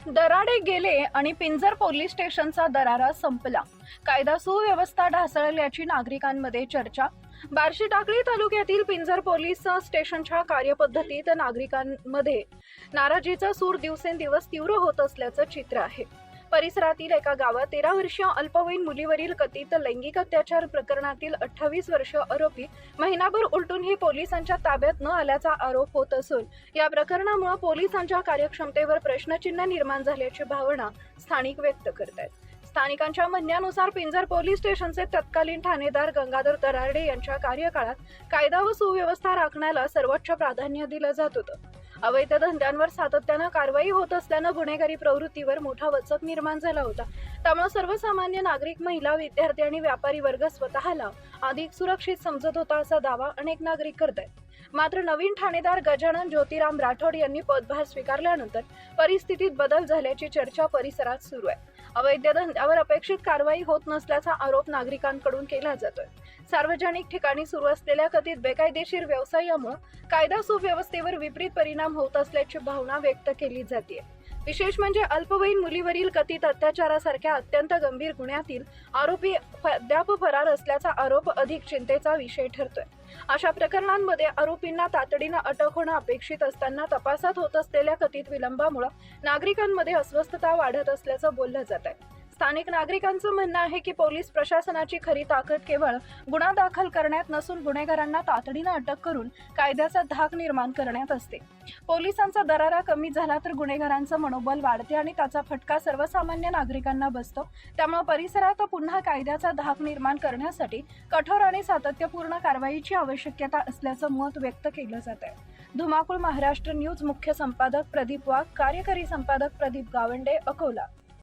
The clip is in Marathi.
दराडे गेले आणि पिंजर पोलीस स्टेशनचा दरारा संपला. कायदा सुव्यवस्था ढासळल्याची नागरिकांमध्ये चर्चा. बार्शी टाकळी तालुक्यातील पिंजर पोलीस स्टेशनच्या कार्यपद्धतीत नागरिकांमध्ये नाराजीचा सूर दिवसेंदिवस तीव्र होत असल्याचं चित्र आहे. परिसरातील एका गावात 13 वर्षीय अल्पवयीन मुलीवरील कथित लैंगिक अत्याचार प्रकरणातील 28 वर्षीय आरोपी महिनाभर उलटूनही पोलिसांच्या ताब्यात न आल्याचा आरोप होत असून या प्रकरणामुळे पोलिसांच्या कार्यक्षमतेवर प्रश्नचिन्ह निर्माण झाल्याची भावना स्थानिक व्यक्त करत आहेत. स्थानिकांच्या म्हणण्यानुसार पिंजर पोलीस स्टेशनचे तत्कालीन ठाणेदार गंगाधर दराडे यांच्या कार्यकाळात कायदा व सुव्यवस्था राखण्याला सर्वोच्च प्राधान्य दिलं जात होतं. अवैध धंद्यांवर सातत्यानं कारवाई होत असल्यानं गुन्हेगारी प्रवृत्तीवर मोठा वचक निर्माण झाला होता. त्यामुळे सर्वसामान्य नागरिक, महिला, विद्यार्थी आणि व्यापारी वर्ग स्वतःला अधिक सुरक्षित समजत होता असा दावा अनेक नागरिक करत आहेत. मात्र नवीन ठाणेदार गजानन ज्योतिराम राठोड यांनी पदभार स्वीकारल्यानंतर परिस्थितीत बदल झाल्याची चर्चा परिसरात सुरू आहे. अवैध धंद्यावर अपेक्षित कारवाई होत नसल्याचा आरोप नागरिकांकडून केला जातोय. सार्वजनिक ठिकाणी सुरू असलेल्या कथित बेकायदेशीर व्यवसायामुळे कायदा सुव्यवस्थेवर विपरीत परिणाम होत असल्याची भावना व्यक्त केली जाते. विशेष म्हणजे अल्पवयीन मुलीवरील कथित अत्याचारासारख्या अत्यंत गंभीर गुन्ह्यातील आरोपी अद्याप फरार असल्याचा आरोप अधिक चिंतेचा विषय ठरतोय. अशा प्रकरणांमध्ये आरोपींना तातडीनं अटक होणं अपेक्षित असताना तपासात होत असलेल्या कथित विलंबामुळे नागरिकांमध्ये अस्वस्थता वाढत असल्याचं बोललं जात आहे. स्थानिक नागरिकांचं म्हणणं आहे की पोलीस प्रशासनाची खरी ताकद केवळ गुन्हा दाखल करण्यात नसून गुन्हेगारांना तातडीनं अटक करून कायद्याचा धाक निर्माण करण्यात असते. पोलिसांचा दरारा कमी झाला तर गुन्हेगारांचं मनोबल वाढते आणि त्याचा फटका सर्वसामान्य नागरिकांना बसतो. त्यामुळे परिसरात पुन्हा कायद्याचा धाक निर्माण करण्यासाठी कठोर आणि सातत्यपूर्ण कारवाईची आवश्यकता असल्याचं मत व्यक्त केलं जात आहे. धुमाकूळ महाराष्ट्र न्यूज मुख्य संपादक प्रदीप वाघ, कार्यकारी संपादक प्रदीप गावंडे, अकोला.